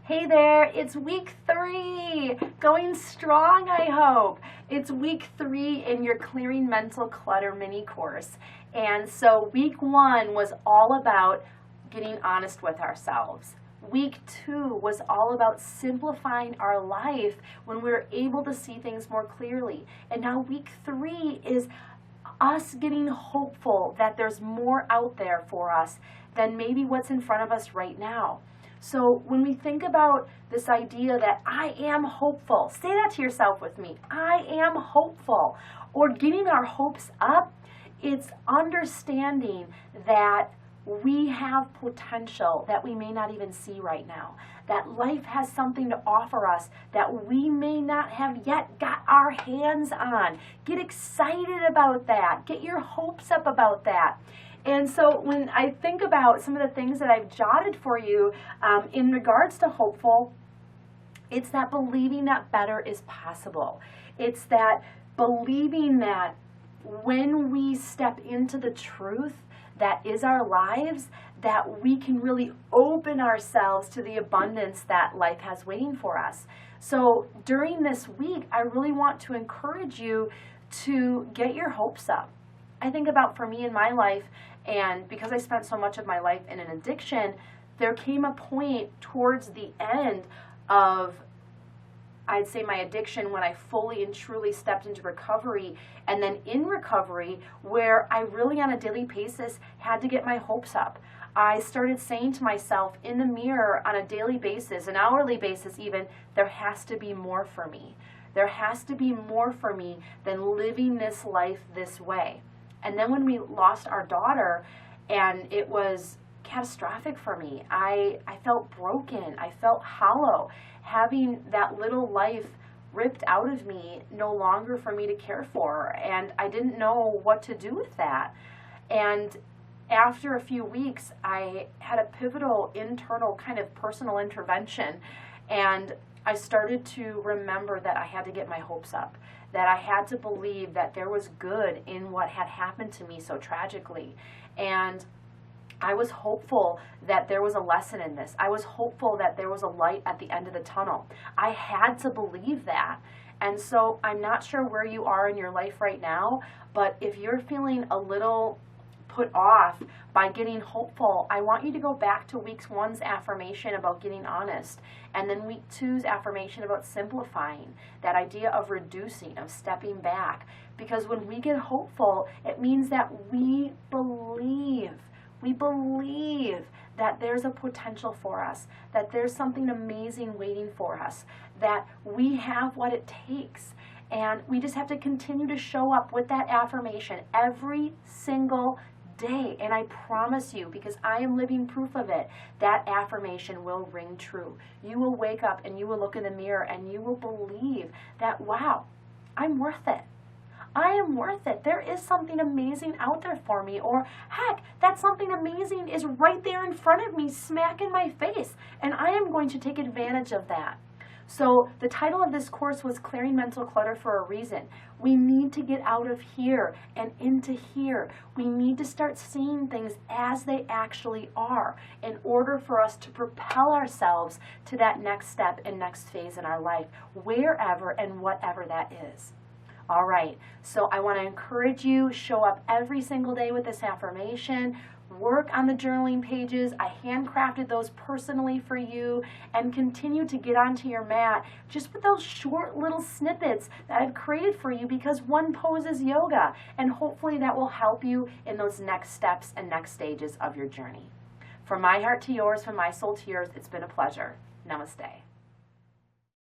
Hey there, it's week 3, going strong I hope. It's week 3 in your Clearing Mental Clutter mini course. And so week 1 was all about getting honest with ourselves. Week 2 was all about simplifying our life when we were able to see things more clearly. And now week 3 is us getting hopeful that there's more out there for us than maybe what's in front of us right now. So when we think about this idea that I am hopeful, say that to yourself with me, I am hopeful, or getting our hopes up, it's understanding that we have potential that we may not even see right now, that life has something to offer us that we may not have yet got our hands on. Get excited about that. Get your hopes up about that. And so when I think about some of the things that I've jotted for you in regards to hopeful, it's that believing that better is possible. It's that believing that when we step into the truth that is our lives, that we can really open ourselves to the abundance that life has waiting for us. So during this week, I really want to encourage you to get your hopes up. I think about for me in my life, and because I spent so much of my life in an addiction, there came a point towards the end of, I'd say, my addiction when I fully and truly stepped into recovery, and then in recovery where I really on a daily basis had to get my hopes up. I started saying to myself in the mirror on a daily basis, an hourly basis even, there has to be more for me. There has to be more for me than living this life this way. And then when we lost our daughter, and it was catastrophic for me, I felt broken, I felt hollow, having that little life ripped out of me, no longer for me to care for, and I didn't know what to do with that. And after a few weeks, I had a pivotal internal kind of personal intervention, and I started to remember that I had to get my hopes up, that I had to believe that there was good in what had happened to me so tragically. And I was hopeful that there was a lesson in this. I was hopeful that there was a light at the end of the tunnel. I had to believe that. And so I'm not sure where you are in your life right now, but if you're feeling a little put off by getting hopeful, I want you to go back to week 1's affirmation about getting honest, and then week 2's affirmation about simplifying, that idea of reducing, of stepping back. Because when we get hopeful, it means that we believe that there's a potential for us, that there's something amazing waiting for us, that we have what it takes. And we just have to continue to show up with that affirmation every single day. And I promise you, because I am living proof of it, that affirmation will ring true. You will wake up and you will look in the mirror and you will believe that, wow, I'm worth it. I am worth it. There is something amazing out there for me. Or heck, that something amazing is right there in front of me, smack in my face, and I am going to take advantage of that. So the title of this course was Clearing Mental Clutter for a reason. We need to get out of here and into here. We need to start seeing things as they actually are in order for us to propel ourselves to that next step and next phase in our life, wherever and whatever that is. All right, so I want to encourage you, show up every single day with this affirmation. Work on the journaling pages. I handcrafted those personally for you, and continue to get onto your mat just with those short little snippets that I've created for you, because one pose is yoga, and hopefully that will help you in those next steps and next stages of your journey. From my heart to yours, from my soul to yours, it's been a pleasure. Namaste.